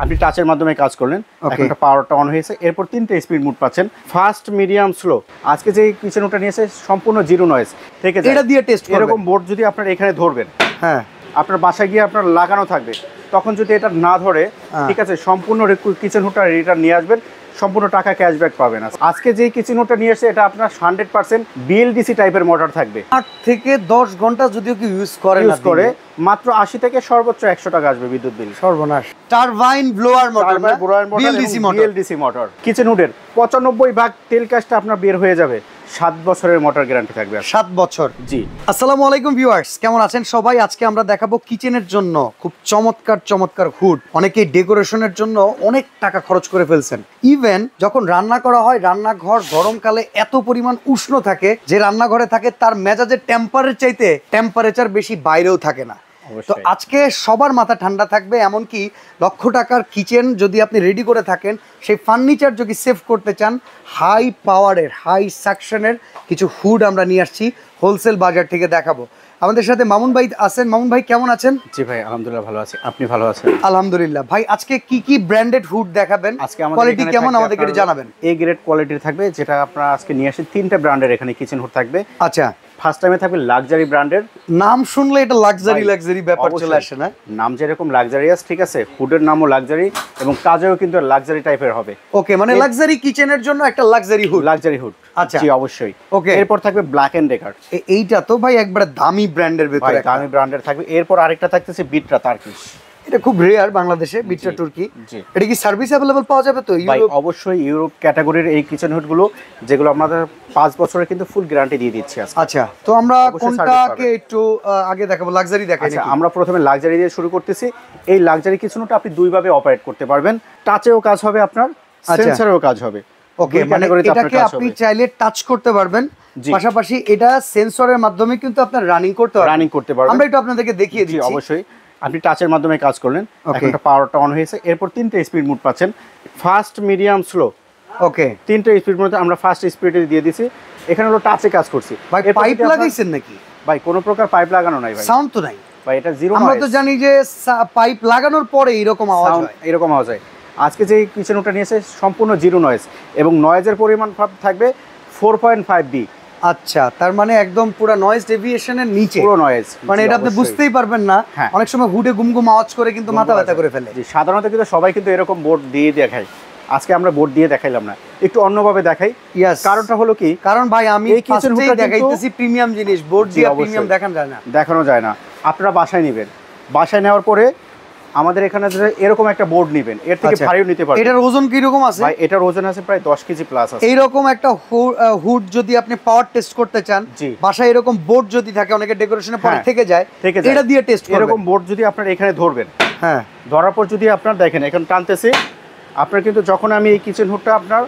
আপনি টাচের মাধ্যমে কাজ করলেন, এখন পাওয়ারটা অন হয়েছে, এরপর 3টে স্পিড মোড পাচ্ছেন, ফাস্ট, মিডিয়াম, স্লো। আজকে যে কিচেন ওটা নিয়েছে সম্পূর্ণ জিরো নয়েজ থেকে যায়। এটা দিয়ে টেস্ট করবেন। এরকম বোর্ড যদি আপনার এখানে ধরবেন, হ্যাঁ, আপনার বাসায় গিয়ে আপনার লাগানো থাকবে, তখন যদি এটা না ধরে, ঠিক আছে, সম্পূর্ণ কিচেন হুডটা রিটার্ন নিয়ে আসবেন, সম্পূর্ণ টাকা ক্যাশব্যাক পাবেন। আজকে যে কিচেন হুডটা নিয়ে এসে এটা আপনার 100% বিএলডিসি টাইপের মোটর থাকবে। 8 থেকে 10 ঘন্টা যদিও কি ইউজ করে মাত্র 80 থেকে সর্বোচ্চ 100 টাকা আসবে বিদ্যুৎ বিল। সর্বনাশ। Turbine blower motor, BLDC motor. Kitchen হুডের 95% তেল কাজটা আপনার বের হয়ে যাবে। 7 বছরের মোটর গ্যারান্টি থাকবে। 7 বছর। জি। আসসালামু আলাইকুম ভিউয়ার্স, কেমন আছেন সবাই? আজকে আমরা দেখাবো কিচেনের জন্য খুব চমৎকার হুড। অনেকেই ডেকোরেশনের জন্য অনেক টাকা খরচ করে ফেলছেন। ইভেন যখন রান্না করা হয়, রান্নাঘর গরমকালে এত পরিমাণ উষ্ণ থাকে যে রান্নাঘরে থাকে তার মেজাজের টেম্পারেচার বেশি বাইরেও থাকে না। তো আজকে সবার মাথা ঠান্ডা থাকবে, এমনকি লক্ষ টাকার কিচেন যদি আপনি রেডি করে থাকেন, সেই ফার্নিচার যদি সেভ করতে চান, হাই পাওয়ারের, হাই সাকশনের কিছু হুড আমরা নিয়ে আসছি হোলসেল বাজার থেকে দেখাবো। আমাদের সাথে মামুন ভাই আছেন। মামুন ভাই কেমন আছেন? জি ভাই, আলহামদুলিল্লাহ ভালো আছি। আপনি ভালো আছেন? আলহামদুলিল্লাহ। ভাই আজকে কি ব্র্যান্ডেড হুড দেখাবেন? আজকে আমাদের কোয়ালিটি কেমন আমাদেরকে একটু জানাবেন। এ গ্রেড কোয়ালিটির থাকবে, যেটা আপনারা আজকে নিয়ে আসেন। 3টে ব্র্যান্ডের এখানে কিচেন হুড থাকবে। আচ্ছা, ফার্স্ট টাইমে থাকবে লাক্সারি ব্র্যান্ডের। নাম শুনলে এটা লাক্সারি ব্যাপার চলে আসে না? নাম যেরকম লাক্সারিয়াস, ঠিক আছে, হুডের নামও লাক্সারি এবং কাজেও কিন্তু লাক্সারি টাইপের হবে। ওকে, মানে লাক্সারি কিচেনের জন্য একটা লাক্সারি হুড। আচ্ছা, জি অবশ্যই। ওকে, এরপর থাকবে ব্ল্যাক এন্ড ডেকার। এইটা তো ভাই একবারে দামি ব্র্যান্ডের ভিতরে, দামি ব্র্যান্ডের থাকবে। এরপর আরেকটা থাকতেছে বিটরা তার্কিশ। এটা খুব রেয়ার বাংলাদেশে, বিটরা তুর্কি। এটা কি সার্ভিস अवेलेबल পাওয়া যাবে তো? ভাই অবশ্যই ইউরোপ ক্যাটাগরির এই কিচেন হুড গুলো, যেগুলো আমাদের 5 বছরের কিন্তু ফুল গ্যারান্টি দিয়ে দিচ্ছি আজকে। আচ্ছা, তো আমরা কোনটাকে একটু আগে দেখাবো? লাক্সারি দেখাই নাকি? আমরা প্রথমে লাক্সারি দিয়ে শুরু করতেছি। এই লাক্সারি কিচেন হুডটা আপনি দুইভাবে অপারেট করতে পারবেন। টাচেও কাজ হবে, আপনার সেন্সরেও কাজ হবে। ওকে, মানে এটাকে আপনি চাইলে টাচ করতে পারবেন, পাশাপাশি এটা সেন্সরের মাধ্যমে কিন্তু আপনার রানিং করতে পারবেন। আমরা একটু আপনাদেরকে দেখিয়ে দিচ্ছি। অবশ্যই। আপনি টাচের মাধ্যমে কাজ করলেন, এখন পাওয়ারটা অন হয়েছে, এরপর 3টে স্পিড মোড পাচ্ছেন, ফাস্ট, মিডিয়াম, স্লো। ওকে, 3টে স্পিড মোডে আমরা ফার্স্ট স্পিডে দিয়ে দিয়েছি। এখানে হলো টাচে কাজ করছি। ভাই পাইপ লাগাইছেন নাকি? ভাই কোনো প্রকার পাইপ লাগানো নাই ভাই। সাউন্ড তো নাই ভাই, এটা জিরো। আমরা তো জানি যে পাইপ লাগানোর পরে এরকম আওয়াজ হয়। আজকে যে কিচেন ওটা নিয়েছে সম্পূর্ণ জিরো নয়েজ এবং নয়েজের পরিমাণ থাকবে 4.5 ডি। আচ্ছা, তার মানে একদম পুরো নয়েজ ডেভিয়েশনের নিচে পুরো নয়েজ, মানে এটা আপনি বুঝতেই পারবেন না। অনেক সময় হুডে গুমগুম আওয়াজ করে কিন্তু মাথা ব্যথা করে ফেলে। সাধারণত কিন্তু সবাই কিন্তু এরকম বোর্ড দিয়ে দেখায়, আজকে আমরা বোর্ড দিয়ে দেখাইলাম না, একটু অন্যভাবে দেখাই। কারণটা হলো কি, কারণ ভাই আমি এই কিচেন হুডটা দেখাইতেছি প্রিমিয়াম জিনিস, বোর্ড দিয়ে প্রিমিয়াম দেখানো যায় না। আপনারা বাসায় নেবেন, বাসায় নেওয়ার পরে আমাদের এখানে এরকম একটা বোর্ড নেবেন, এর থেকে ভারীও নিতে পারবেন। এটার ওজন কি রকম আছে? ভাই এটার ওজন আছে প্রায় 10 কেজি প্লাস আছে। এইরকম একটা হুড যদি আপনি পাওয়ার টেস্ট করতে চান, বাসায় এরকম বোর্ড যদি থাকে, অনেকে ডেকোরেশনের পরে থেকে যায়, এটা দিয়ে টেস্ট করবেন। এরকম বোর্ড যদি আপনার এখানে ধরবেন, হ্যাঁ, ধরার পর যদি আপনার দেখেন এখন টানতেছে, আপনার কিন্তু যখন আমি এই কিচেন হুডটা আপনার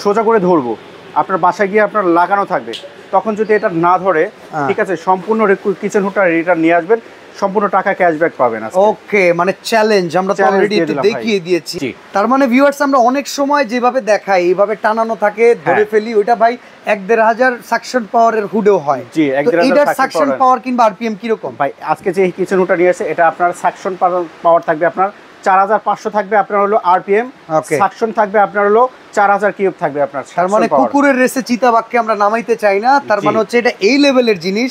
সোজা করে ধরবো, আপনার বাসায় গিয়ে আপনার লাগানো থাকবে, তখন যদি এটা না ধরে, ঠিক আছে, সম্পূর্ণ কিচেন হুডটা রিটার্ন নিয়ে আসবেন, সম্পূর্ণ টাকা ক্যাশব্যাক পাবেন। ওকে, মানে চ্যালেঞ্জ আমরা তো অলরেডি একটু দেখিয়ে দিয়েছি। তার মানে ভিউয়ার্স, আমরা অনেক সময় যেভাবে দেখাই এইভাবে টানানো থাকে, ধরে ফেলি, ওইটা ভাই 1-1500 সাকশন পাওয়ারের হুডেও হয়। জি, 1-1500 সাকশন পাওয়ার কিংবা আরপিএম কি রকম? ভাই আজকে যে কিচেন হুডটা নিয়ে এসে, এটা আপনার সাকশন পাওয়ার থাকবে আপনার 4500 থাকবে আপনার হলো আরপিএম, সাকশন থাকবে আপনার হলো 4000 কিউব থাকবে আপনার। তার মানে কুকুরের রেসে চিতাবাঘকে আমরা নামাইতে চাই না, তার মানে হচ্ছে এটা এই লেভেলের জিনিস,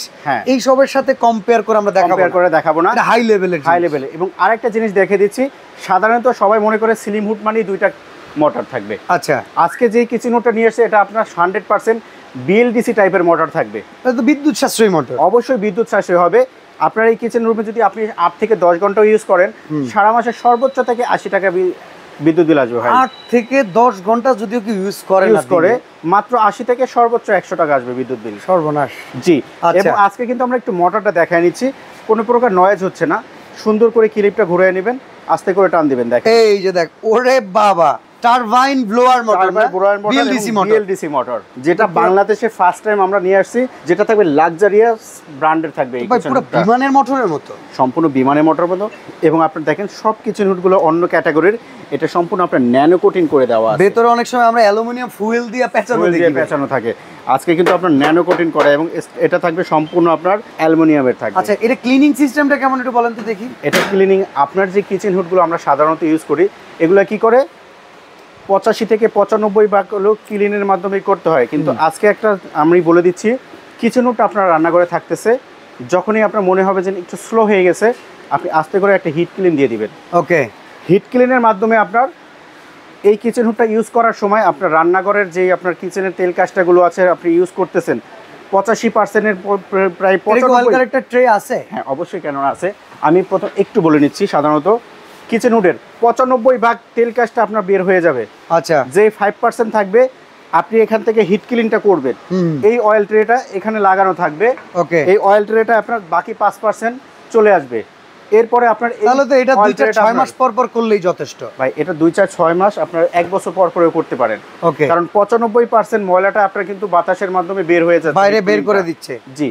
এই সবের সাথে কম্পেয়ার করে আমরা দেখাবো না, এটা হাই লেভেলের। এবং আরেকটা জিনিস দেখে দিচ্ছি, সাধারণত সবাই মনে করে স্লিম হুড মানে দুইটা মোটর থাকবে। আচ্ছা, আজকে যে কিচেন হুডটা নিয়ে এসে এটা আপনার 100% বিএলডিসি টাইপের মোটর থাকবে। এটা তো বিদ্যুৎ সাশ্রয়ী মোটর। অবশ্যই বিদ্যুৎ সাশ্রয়ী হবে। আপনার এই কিচেন রুমে যদি আপনি 8 থেকে 10 ঘন্টা ইউজ করেন, সারা মাসে সর্বোচ্চ থেকে 80 টাকা বিদ্যুৎ বিল আসবে। 8 থেকে 10 ঘন্টা যদিও কি ইউজ করে মাত্র 80 থেকে সর্বোচ্চ 100 টাকা আসবে বিদ্যুৎ বিল। সর্বনাশ। জি, এবং আজকে কিন্তু আমরা একটু মোটরটা দেখায় নিচ্ছি, কোনো প্রকার নয়েজ হচ্ছে না। সুন্দর করে ক্লিপটা ঘুরিয়ে নেবেন, আস্তে করে টান দিবেন, দেখেন এই যে দেখ, ওরে বাবা, turbine blower motor, BLDC motor, যেটা বাংলাদেশে ফার্স্ট টাইম আমরা নিয়ে আসছি, যেটা থাকবে লাক্সারিয়াস ব্র্যান্ডের থাকবে। এই পুরো বিমানের মোটরের মতো, সম্পূর্ণ বিমানের মোটর মতো। এবং আপনারা দেখেন সব কিচেন হুডগুলো অন্য ক্যাটাগরির, এটা সম্পূর্ণ আপনার ন্যানো কোটিং করে দেওয়া আছে। ভেতরে অনেক সময় আমরা অ্যালুমিনিয়াম ফুয়েল দিয়ে পেঁচানো থাকে। আজকে কিন্তু আপনার ন্যানো কোটিং করা এবং এটা থাকবে সম্পূর্ণ আপনার অ্যালুমিনিয়ামের থাকবে। আচ্ছা, এটা ক্লিনিং সিস্টেমটা কেমন একটু বলেন তো দেখি। এটা ক্লিনিং আপনার যে কিচেন হুডগুলো আমরা সাধারণত ইউজ করি, এগুলো কি করে 85 থেকে 95 ভাগ হলো ক্লিনের মাধ্যমে করতে হয়, কিন্তু আজকে একটা আমি বলে দিচ্ছি, কিচেন হুড আপনার রান্নাঘরে থাকতেছে, যখনই আপনার মনে হবে যে একটু স্লো হয়ে গেছে, আপনি আস্তে করে একটা হিট ক্লিন দিয়ে দিবেন। ওকে, হিট ক্লিনের মাধ্যমে আপনার এই কিচেন হুডটা ইউজ করার সময় আপনার রান্নাঘরের যেই আপনার কিচেনের তেল কাজটাগুলো আছে আপনি ইউজ করতেছেন 85%-এর প্রায় 95 একটা ট্রে আছে। হ্যাঁ অবশ্যই, কেন আছে আমি প্রথম একটু বলে নিচ্ছি। সাধারণত কিচেন হুডের 95 ভাগ তেল কাজটা আপনার বের হয়ে যাবে। আচ্ছা, যে 5% থাকবে আপনি এখান থেকে হিট ক্লিনটা করবেন, এই অয়েল ট্রেটা এখানে লাগানো থাকবে। ওকে, এই অয়েল ট্রেটা আপনার বাকি 5% চলে আসবে। এরপরে আপনার তাহলে তো এটা 2-6 মাস পর পর করলেই যথেষ্ট ভাই। এটা 2-6 মাস আপনার 1 বছর পর পরেও করতে পারেন। ওকে, কারণ 95% ময়লাটা আপনার কিন্তু বাতাসের মাধ্যমে বের হয়ে যাচ্ছে, বাইরে বের করে দিচ্ছে। জি,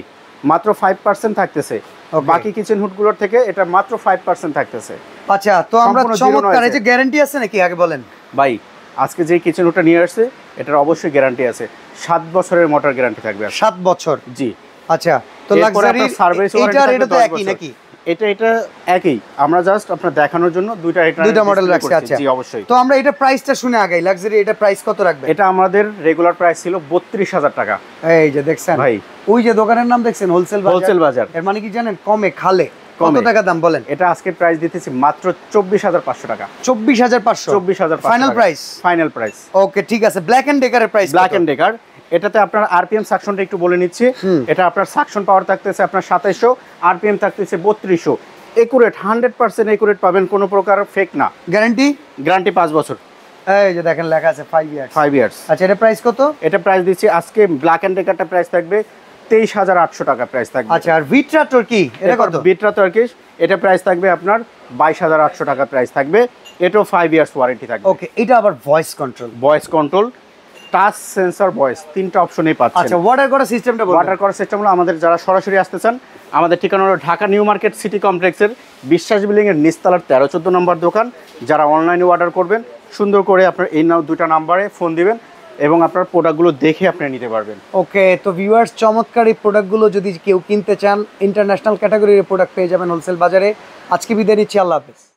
মাত্র 5% থাকতেছে। বাকি কিচেন হুডগুলোর থেকে এটা মাত্র 5% থাকতেছে। আচ্ছা, তো আমরা সম্পূর্ণ চমৎকার, zero এই যে গ্যারান্টি আছে নাকি আগে বলেন ভাই। আজকে যে কিচেন হুডটা নিয়ে আসছে এটার অবশ্যই গ্যারান্টি আছে, 7 বছরের মোটর গ্যারান্টি থাকবে। 7 বছর? জি। আচ্ছা, তো লাক্সারি সার্ভিস এটা তো একই নাকি? এটা একই, আমরা জাস্ট আপনার দেখানোর জন্য দুইটা মডেল রাখছি। আচ্ছা, জি অবশ্যই। তো আমরা এটা প্রাইসটা শুনে আগে, লাক্সারি এটা প্রাইস কত রাখবে? এটা আমাদের রেগুলার প্রাইস ছিল 32,000 টাকা। এই যে দেখছেন ভাই, ওই যে দোকানের নাম দেখছেন হোলসেল বাজার, এর মানে কি জানেন? কমে খালে। কত টাকা দাম বলেন? এটা আজকে প্রাইস দিতেছি মাত্র 24,500 টাকা। 24,500? 24,500 final price? Final price. Okay, ঠিক আছে। ব্ল্যাক এন্ড ডেকারের প্রাইস? ব্ল্যাক এন্ড ডেকার এটাতে আপনার আরপিএম সাকশনটা একটু বলে নিচ্ছি। এটা আপনার সাকশন পাওয়ার থাকতেছে আপনার 2700, আরপিএম থাকতেছে 3200। একুরেট, 100% একুরেট পাবেন, কোনো প্রকার ফেক না। গ্যারান্টি? গ্যারান্টি 5 বছর। এই যে দেখেন লেখা আছে 5 ইয়ার্স। 5 ইয়ার্স। আচ্ছা, এটা প্রাইস কত? এটা প্রাইস দিচ্ছি আজকে ব্ল্যাক এন্ড ডেকারটা প্রাইস থাকবে 23,800 টাকা প্রাইস থাকবে। আচ্ছা, আর ভিট্রাটোর কি এটা কত? বিটরা টার্কিশ এটা প্রাইস থাকবে আপনার 22,800 টাকা প্রাইস থাকবে। এটাও 5 ইয়ার্স ওয়ারেন্টি থাকবে। ওকে, এটা আবার voice control? Voice control, touch sensor, voice, তিনটা অপশনই পাচ্ছেন। আচ্ছা, ওয়াটার করা সিস্টেমটা বলুন। ওয়াটার করা সিস্টেম হলো আমাদের যারা সরাসরি আসতে চান, আমাদের ঠিকানা হলো ঢাকা নিউ মার্কেট সিটি কমপ্লেক্সের বিশ্বাস বিল্ডিং এর নিচতলার 13-14 নম্বর দোকান। যারা অনলাইনে অর্ডার করবেন সুন্দর করে আপনার এই দুটো নাম্বারে ফোন দিবেন এবং আপনার প্রোডাক্টগুলো দেখে আপনি নিতে পারবেন। ওকে, তো ভিউয়ার্স, চমৎকার এই প্রোডাক্টগুলো যদি কেউ কিনতে চান, ইন্টারন্যাশনাল ক্যাটাগরির প্রোডাক্ট পেয়ে যাবেন হোলসেল বাজারে। আজকে বিদায় নিচ্ছি, আল্লাহ হাফেজ।